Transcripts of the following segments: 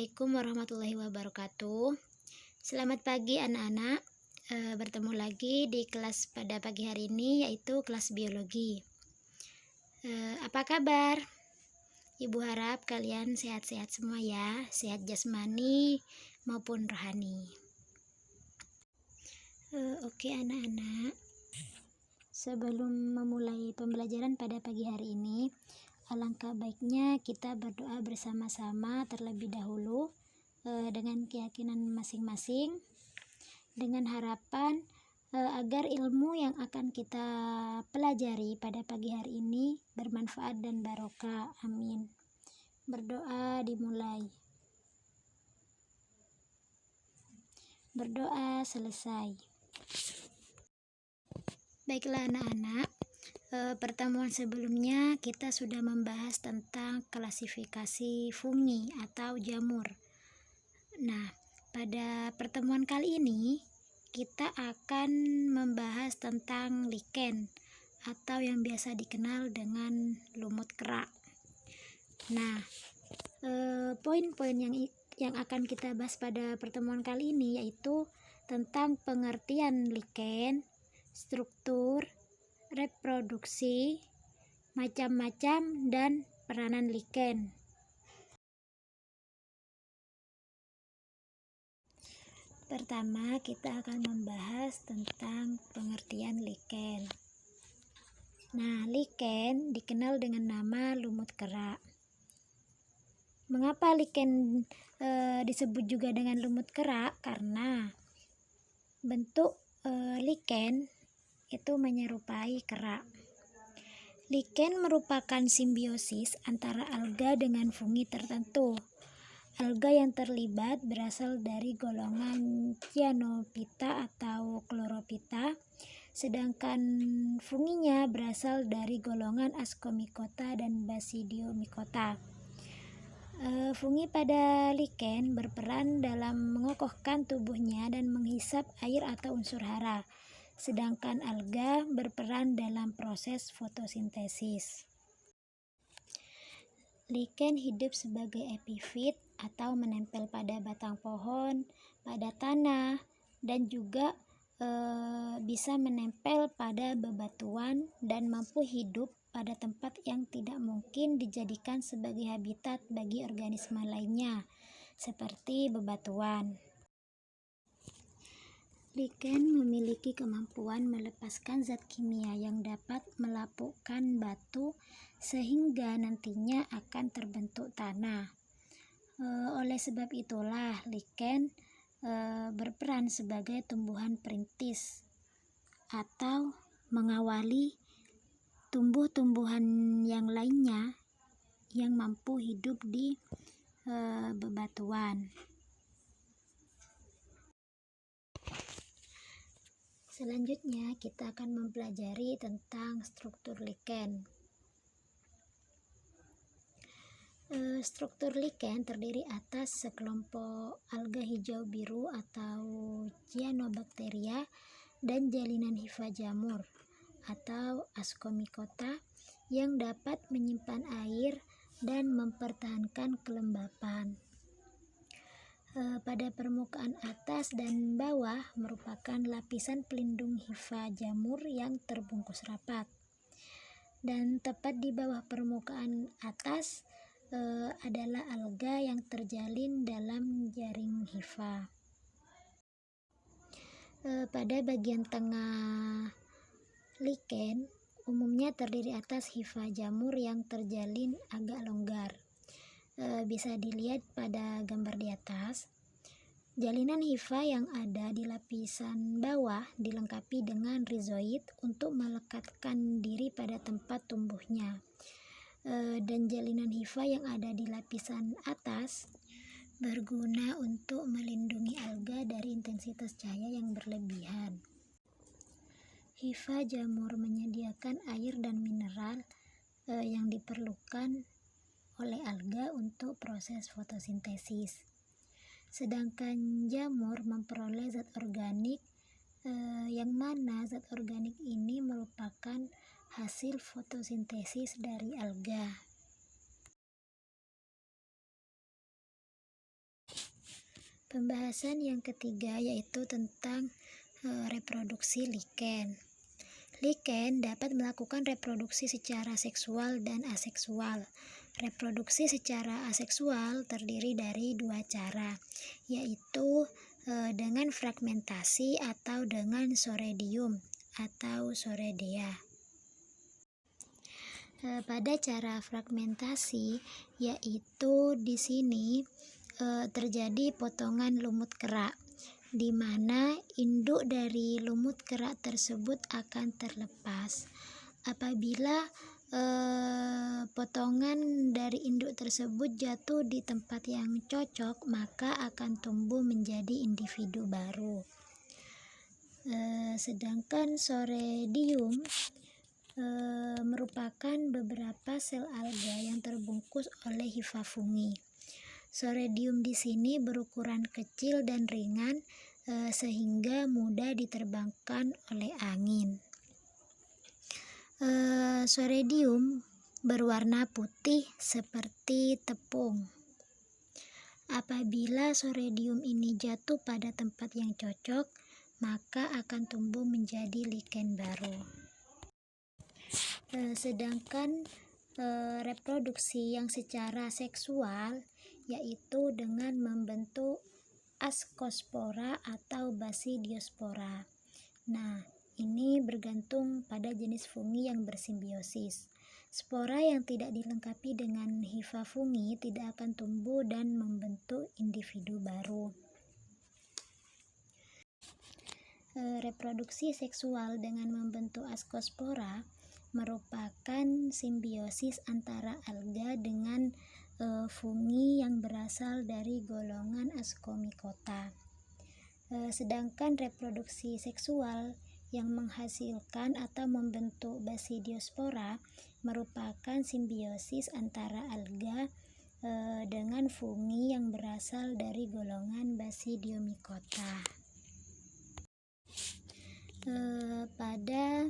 Assalamualaikum warahmatullahi wabarakatuh. Selamat pagi anak-anak. Bertemu lagi di kelas pada pagi hari ini, yaitu kelas biologi. Apa kabar? Ibu harap kalian sehat-sehat semua ya, sehat jasmani maupun rohani. Oke anak-anak, sebelum memulai pembelajaran pada pagi hari ini, alangkah baiknya kita berdoa bersama-sama terlebih dahulu dengan keyakinan masing-masing, dengan harapan agar ilmu yang akan kita pelajari pada pagi hari ini bermanfaat dan barokah. Amin. Berdoa dimulai. Berdoa selesai. Baiklah anak-anak, pertemuan sebelumnya kita sudah membahas tentang klasifikasi fungi atau jamur. Nah, pada pertemuan kali ini kita akan membahas tentang lichen atau yang biasa dikenal dengan lumut kera. Nah, poin-poin yang akan kita bahas pada pertemuan kali ini yaitu tentang pengertian lichen, struktur, reproduksi, macam-macam, dan peranan lichen. Pertama, kita akan membahas tentang pengertian lichen. Nah, lichen dikenal dengan nama lumut kera. Mengapa lichen disebut juga dengan lumut kera? Karena bentuk lichen itu menyerupai kera. Lichen merupakan simbiosis antara alga dengan fungi tertentu. Alga yang terlibat berasal dari golongan Cyanophyta atau Chlorophyta, sedangkan funginya berasal dari golongan Ascomycota dan Basidiomycota. Fungi pada lichen berperan dalam mengokohkan tubuhnya dan menghisap air atau unsur hara, sedangkan alga berperan dalam proses fotosintesis. Lichen hidup sebagai epifit atau menempel pada batang pohon, pada tanah, dan juga bisa menempel pada bebatuan dan mampu hidup pada tempat yang tidak mungkin dijadikan sebagai habitat bagi organisme lainnya, seperti bebatuan. Lichen memiliki kemampuan melepaskan zat kimia yang dapat melapukkan batu sehingga nantinya akan terbentuk tanah. Oleh sebab itulah lichen berperan sebagai tumbuhan perintis atau mengawali tumbuh-tumbuhan yang lainnya yang mampu hidup di bebatuan. Selanjutnya kita akan mempelajari tentang struktur lichen. Struktur lichen terdiri atas sekelompok alga hijau biru atau cyanobacteria dan jalinan hifa jamur atau Ascomycota yang dapat menyimpan air dan mempertahankan kelembapan. Pada permukaan atas dan bawah merupakan lapisan pelindung hifa jamur yang terbungkus rapat, dan tepat di bawah permukaan atas adalah alga yang terjalin dalam jaring hifa. Pada bagian tengah lichen umumnya terdiri atas hifa jamur yang terjalin agak longgar. Bisa dilihat pada gambar di atas. Jalinan hifa yang ada di lapisan bawah dilengkapi dengan rizoid untuk melekatkan diri pada tempat tumbuhnya. Dan jalinan hifa yang ada di lapisan atas berguna untuk melindungi alga dari intensitas cahaya yang berlebihan. Hifa jamur menyediakan air dan mineral yang diperlukan oleh alga untuk proses fotosintesis. Sedangkan jamur memperoleh zat organik yang mana zat organik ini merupakan hasil fotosintesis dari alga. Pembahasan yang ketiga yaitu tentang reproduksi lichen. Lichen dapat melakukan reproduksi secara seksual dan aseksual. Reproduksi secara aseksual terdiri dari dua cara, yaitu dengan fragmentasi atau dengan soredium atau soredea. Pada cara fragmentasi, yaitu di sini terjadi potongan lumut kerak, di mana induk dari lumut kerak tersebut akan terlepas. Apabila potongan dari induk tersebut jatuh di tempat yang cocok, maka akan tumbuh menjadi individu baru. Sedangkan soredium merupakan beberapa sel alga yang terbungkus oleh hifa fungi. Soredium di sini berukuran kecil dan ringan sehingga mudah diterbangkan oleh angin. Soredium berwarna putih seperti tepung. Apabila soredium ini jatuh pada tempat yang cocok, maka akan tumbuh menjadi lichen baru. Sedangkan reproduksi yang secara seksual yaitu dengan membentuk ascospora atau basidiospora. Nah, ini bergantung pada jenis fungi yang bersimbiosis. Spora yang tidak dilengkapi dengan hifa fungi tidak akan tumbuh dan membentuk individu baru. Reproduksi seksual dengan membentuk ascospora merupakan simbiosis antara alga dengan fungi yang berasal dari golongan Ascomycota. Sedangkan reproduksi seksual yang menghasilkan atau membentuk basidiospora merupakan simbiosis antara alga dengan fungi yang berasal dari golongan Basidiomycota. Pada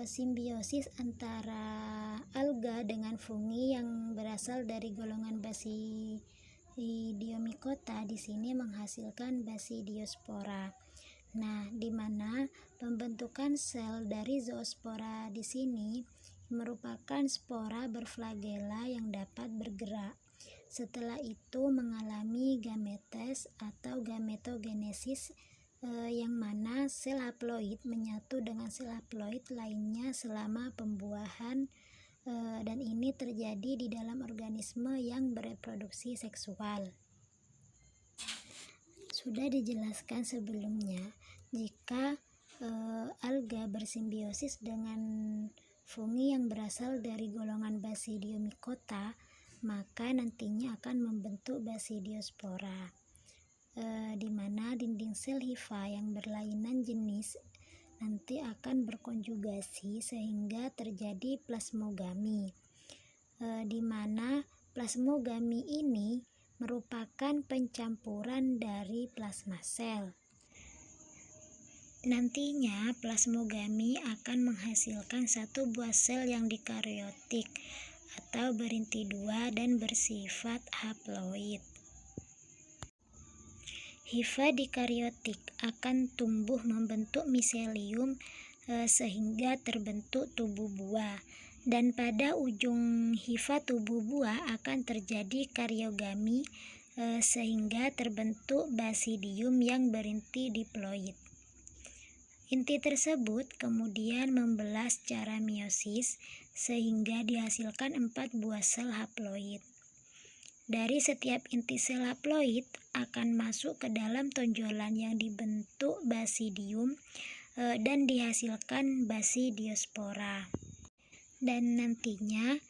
simbiosis antara alga dengan fungi yang berasal dari golongan Basidiomycota di sini menghasilkan basidiospora. Nah, di mana pembentukan sel dari zoospora di sini merupakan spora berflagela yang dapat bergerak. Setelah itu mengalami gametes atau gametogenesis, yang mana sel haploid menyatu dengan sel haploid lainnya selama pembuahan, dan ini terjadi di dalam organisme yang bereproduksi seksual. Sudah dijelaskan sebelumnya, jika alga bersimbiosis dengan fungi yang berasal dari golongan Basidiomycota, maka nantinya akan membentuk basidiospora. Di mana dinding sel hifa yang berlainan jenis nanti akan berkonjugasi sehingga terjadi plasmogami, di mana plasmogami ini merupakan pencampuran dari plasma sel. Nantinya plasmogami akan menghasilkan satu buah sel yang dikaryotik atau berinti dua dan bersifat haploid. Hifa dikaryotik akan tumbuh membentuk miselium sehingga terbentuk tubuh buah, dan pada ujung hifa tubuh buah akan terjadi karyogami sehingga terbentuk basidium yang berinti diploid. Inti tersebut kemudian membelah secara meiosis sehingga dihasilkan 4 buah sel haploid. Dari setiap inti sel haploid akan masuk ke dalam tonjolan yang dibentuk basidium dan dihasilkan basidiospora. Dan nantinya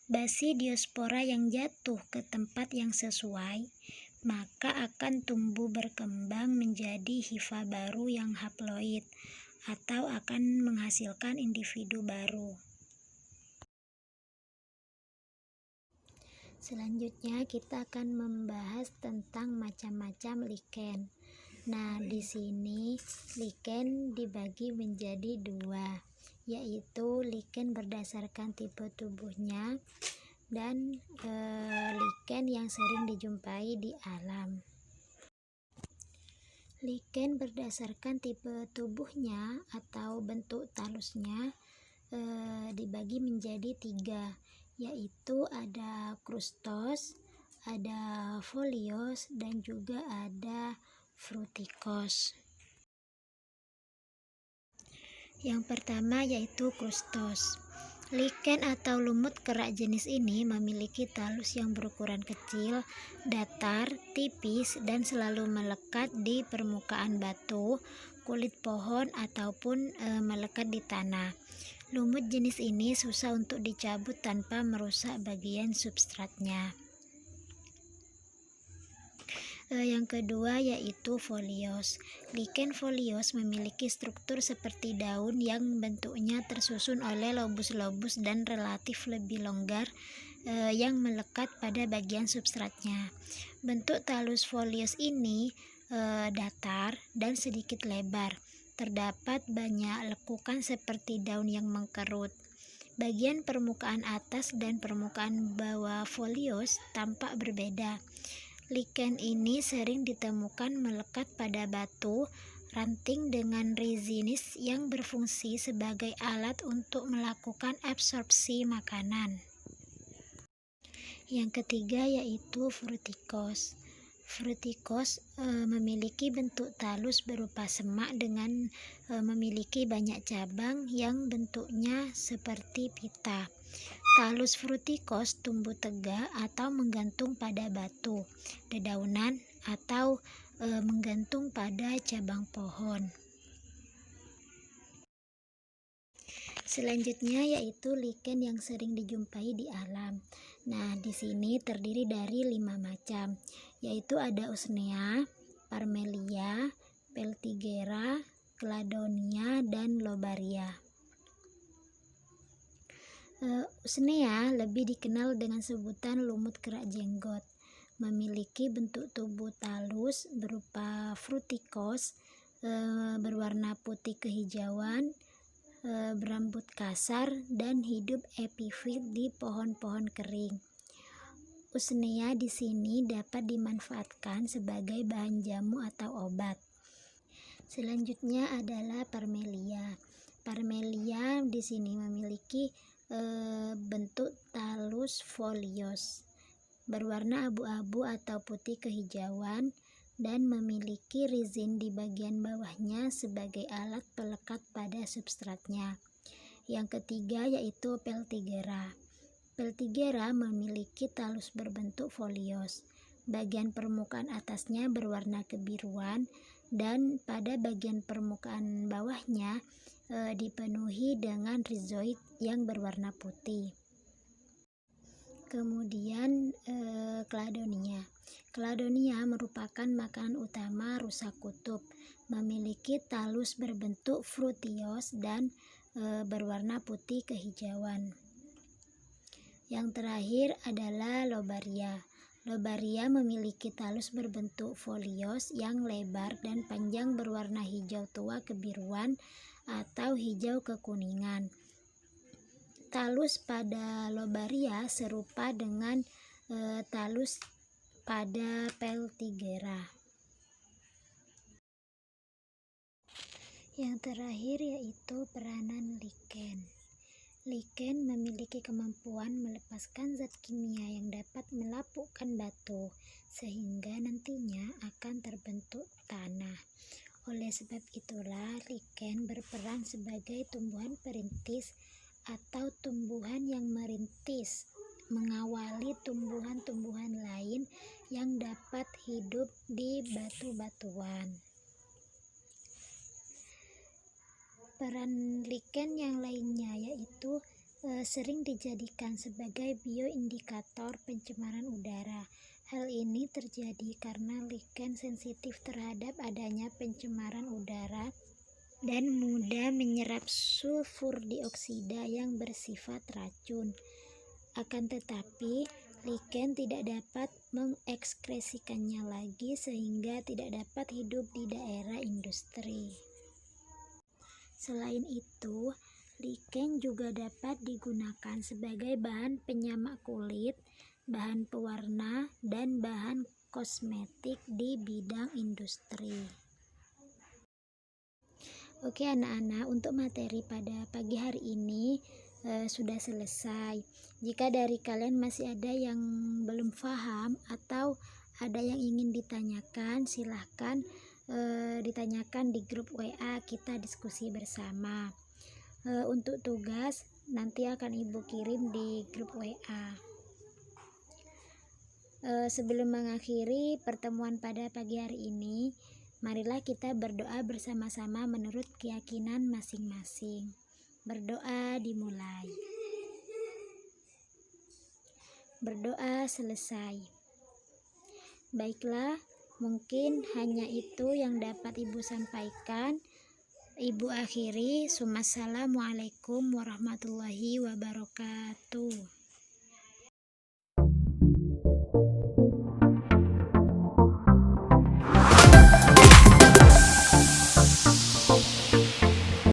basidiospora yang jatuh ke tempat yang sesuai maka akan tumbuh berkembang menjadi hifa baru yang haploid atau akan menghasilkan individu baru. Selanjutnya kita akan membahas tentang macam-macam lichen. Nah, di sini lichen dibagi menjadi dua, yaitu lichen berdasarkan tipe tubuhnya dan lichen yang sering dijumpai di alam. Lichen berdasarkan tipe tubuhnya atau bentuk talusnya dibagi menjadi 3, yaitu ada krustos, ada folios, dan juga ada frutikos. Yang pertama yaitu krustos. Lichen atau lumut kerak jenis ini memiliki talus yang berukuran kecil, datar, tipis, dan selalu melekat di permukaan batu, kulit pohon, ataupun melekat di tanah. Lumut jenis ini susah untuk dicabut tanpa merusak bagian substratnya. Yang kedua yaitu folios. Lichen folios memiliki struktur seperti daun yang bentuknya tersusun oleh lobus-lobus dan relatif lebih longgar yang melekat pada bagian substratnya. Bentuk talus folios ini datar dan sedikit lebar. Terdapat banyak lekukan seperti daun yang mengkerut. Bagian permukaan atas dan permukaan bawah folios tampak berbeda. Lichen ini sering ditemukan melekat pada batu, ranting dengan resinis yang berfungsi sebagai alat untuk melakukan absorpsi makanan. Yang ketiga yaitu frutikos. Frutikos memiliki bentuk talus berupa semak dengan memiliki banyak cabang yang bentuknya seperti pita. Talus frutikos tumbuh tegak atau menggantung pada batu, dedaunan, atau menggantung pada cabang pohon. Selanjutnya yaitu lichen yang sering dijumpai di alam. Nah, di sini terdiri dari 5 macam, yaitu ada usnea, parmelia, peltigera, cladonia, dan lobaria. Usnea lebih dikenal dengan sebutan lumut kerak jenggot. Memiliki bentuk tubuh talus berupa frutikos, berwarna putih kehijauan, berambut kasar, dan hidup epifit di pohon-pohon kering. Usnea di sini dapat dimanfaatkan sebagai bahan jamu atau obat. Selanjutnya adalah parmelia. Parmelia di sini memiliki bentuk talus folios, berwarna abu-abu atau putih kehijauan, dan memiliki rizin di bagian bawahnya sebagai alat pelekat pada substratnya. Yang ketiga yaitu peltigera. Peltigera memiliki talus berbentuk folios. Bagian permukaan atasnya berwarna kebiruan dan pada bagian permukaan bawahnya dipenuhi dengan rizoid yang berwarna putih. Kemudian cladonia. Cladonia merupakan makanan utama rusa kutub, memiliki talus berbentuk frutios dan berwarna putih kehijauan. Yang terakhir adalah lobaria. Lobaria memiliki talus berbentuk folios yang lebar dan panjang berwarna hijau tua kebiruan atau hijau kekuningan. Talus pada lobaria serupa dengan talus pada peltigera. Yang terakhir yaitu peranan lichen. Lichen memiliki kemampuan melepaskan zat kimia yang dapat melapukkan batu, sehingga nantinya akan terbentuk tanah. Oleh sebab itulah lichen berperan sebagai tumbuhan perintis atau tumbuhan yang merintis, mengawali tumbuhan-tumbuhan lain yang dapat hidup di batu-batuan. Peran lichen yang lainnya yaitu sering dijadikan sebagai bioindikator pencemaran udara. Hal ini terjadi karena lichen sensitif terhadap adanya pencemaran udara dan mudah menyerap sulfur dioksida yang bersifat racun. Akan tetapi, lichen tidak dapat mengekskresikannya lagi sehingga tidak dapat hidup di daerah industri. Selain itu, Lichen juga dapat digunakan sebagai bahan penyamak kulit, bahan pewarna, dan bahan kosmetik di bidang industri. Oke anak-anak, untuk materi pada pagi hari ini sudah selesai. Jika dari kalian masih ada yang belum paham atau ada yang ingin ditanyakan, silahkan ditanyakan di grup WA, kita diskusi bersama. Untuk tugas nanti akan Ibu kirim di grup WA. Sebelum mengakhiri pertemuan pada pagi hari ini, marilah kita berdoa bersama-sama menurut keyakinan masing-masing. Berdoa dimulai. Berdoa selesai. Baiklah, mungkin hanya itu yang dapat Ibu sampaikan. Ibu akhiri. Wassalamualaikum warahmatullahi wabarakatuh.